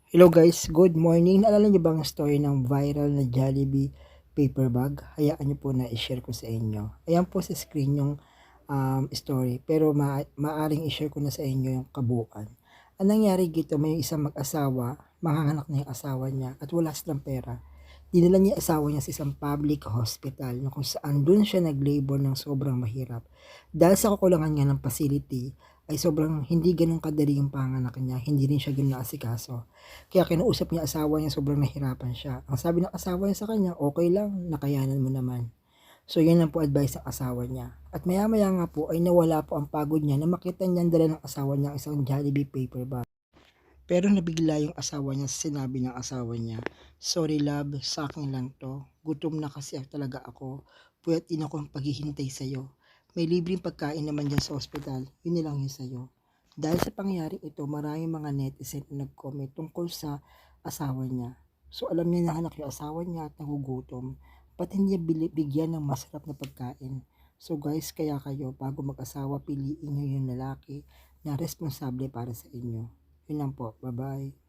Hello guys, good morning. Naalala niyo ba ang story ng viral na Jollibee paper bag? Hayaan niyo po na i-share ko sa inyo. Ayan po sa screen yung story, pero maaring i-share ko na sa inyo yung kabuuan. Ang nangyari dito, may isang mag-asawa, manganganak na yung asawa niya at wala silang pera. Dinala niya yung asawa niya sa isang public hospital na kung saan doon siya nag-labor ng sobrang mahirap. Dahil sa kakulangan nga ng facility, ay sobrang hindi ganun kadali yung panganak niya, hindi rin siya ganun naasikaso. Kaya kinausap niya asawa niya, sobrang nahirapan siya. Ang sabi ng asawa niya sa kanya, okay lang, nakayanan mo naman. So yun lang po advice ng asawa niya. At maya maya nga po ay nawala po ang pagod niya na makita niya ang dala ng asawa niya ang isang Jollibee paper bag. Pero nabigla yung asawa niya sa sinabi ng asawa niya, "Sorry love, sa akin lang to. Gutom na kasi talaga ako. Puyat din ako ang paghihintay sa'yo. May libreng pagkain naman dyan sa ospital. Yun na lang yun sa'yo." Dahil sa pangyayaring ito, maraming mga netizen na nag-comment tungkol sa asawa niya. So alam niya na anak yung asawa niya at nagugutom. Ba't hindi niya bigyan ng masarap na pagkain? So guys, kaya kayo bago mag-asawa, piliin niyo yung lalaki na responsable para sa inyo. Yun lang po. Bye-bye.